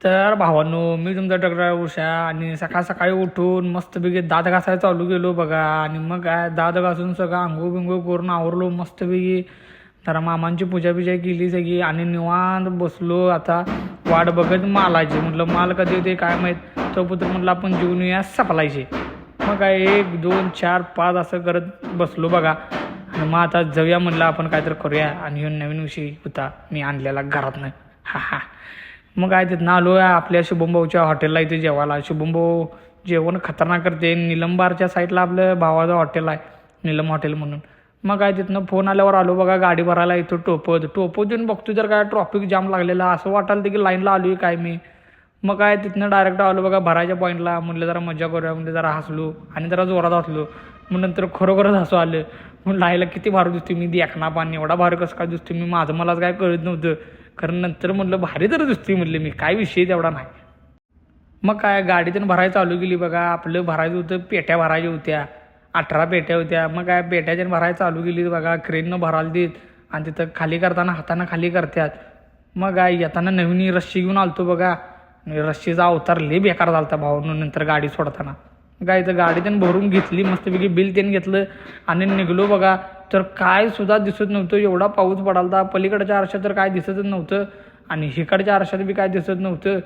तर भावांनो, मी तुमचा डॉक्टर उषा आणि सकाळ सकाळी उठून मस्तपैकी दात घासायला चालू केलो बघा. आणि मग काय दात घासून सगळं आंघोळ बिंघोळ करून आवरलो मस्तपैकी. जरा मामांची पूजा बिजा केली सगळी आणि निवांत बसलो. आता वाट बघत मालाची, म्हटलं माल कधी होते काय माहीत. तो पुत्र म्हटलं आपण जेवून येऊया सपलायचे. मग काय 1 2 4 5 असं करत बसलो बघा. आणि मग आता जाऊया म्हणलं आपण काहीतरी करूया. आणि ह्यो नवीन विषय होता मी आणलेला घरातनं. हा हा. मग काय तिथनं आलो आपल्या शुभमभाऊच्या हॉटेलला इथे जेवायला. शुभमभाऊ जेवण खतरनाक करते. निलंबारच्या साईडला आपलं भावाचं हॉटेल आहे, निलम हॉटेल म्हणून. मग काय तिथनं फोन आल्यावर आलो बघा गाडी भरायला इथं टोपत देऊन बघतो तर काय ट्रॉफिक जाम लागलेलं. असं वाटायला की लाईनला आलो आहे काय मी. मग काय तिथनं डायरेक्ट आलो बघा भरायच्या पॉईंटला. म्हणलं जरा मजा करूया, म्हणजे जरा हसलो आणि जरा जोरात हसलो. मग नंतर खरोखरच हसू आलं. म्हणून लाईला किती भारी दिसतो मी, देखना पाणी एवढा भारी कसं काय दिसतो मी, माझं मलाच काय कळत नव्हतं. कारण नंतर म्हटलं भारी तर दिसते म्हटलं मी, काय विषय तेवढा नाही. मग काय गाडीतून भरायला चालू केली बघा. आपलं भरायचं होतं, पेट्या भरायच्या होत्या, 18 पेट्या होत्या. मग काय पेट्याच्यानं भरायला चालू केली बघा. क्रेननं भरायला देत आणि तिथं खाली करताना हातानं खाली करतात. मग काय येताना नवीन रस्सी घेऊन आलतो बघा. आणि रस्सीचा अवतार लय बेकार झाला होता भावानं नंतर गाडी सोडताना. काय इथं गाडी त्यानं भरून घेतली मस्तपैकी, बिल त्यानं घेतलं आणि निघलो बघा. तर काय सुद्धा दिसत नव्हतं, एवढा पाऊस पडालता. पलीकडच्या आरशात तर काय दिसतच नव्हतं आणि हिकडच्या आरशात बी काय दिसत नव्हतं.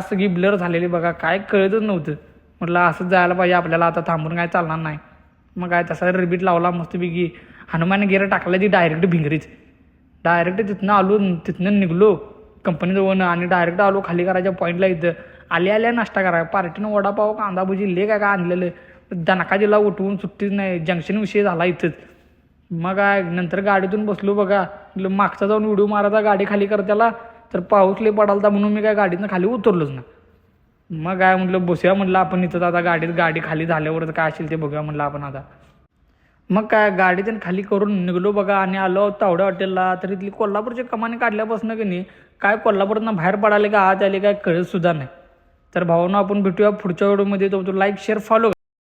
सगळी ब्लर झालेली बघा, काय कळतच नव्हतं. म्हटलं असंच जायला पाहिजे आपल्याला, आता थांबून काय चालणार नाही. मग काय तसा रिबीट लावला मस्तपैकी. हनुमान गेअर टाकला ती डायरेक्ट भिंगरीच. डायरेक्ट तिथनं आलो, तिथनं निघलो कंपनीजवळनं आणि डायरेक्ट आलो खाली करायच्या पॉईंटला. इथं आल्या नाश्ता करायला पार्टीनं वडापाव कांदा भजी ले काय आणलेलं. दणका उठवून सुट्टीच नाही, जंक्शन विषय झाला इथंच. मग काय नंतर गाडीतून बसलो बघा. मागचा जाऊन व्हिडिओ मारायचा गाडी खाली करत्याला, तर पाऊस लय पडालता म्हणून मी काय गाडीतनं खाली उतरलोच ना. मग काय म्हटलं बसूया म्हटलं आपण इथं आता गाडी खाली झाल्यावरच काय असेल ते बघूया म्हटलं आपण आता. मग काय गाडीतून खाली करून निघलो बघा आणि आलो तावड्या हॉटेलला. तर इथली कोल्हापूरची कमानी काढल्यापासून की नाही काय कोल्हापूरनं बाहेर पडाले का आत आले काय कळत सुद्धा नाही. तर भावांनो आपण भेटूया पुढच्या व्हिडिओमध्ये. तो लाईक शेअर फॉलो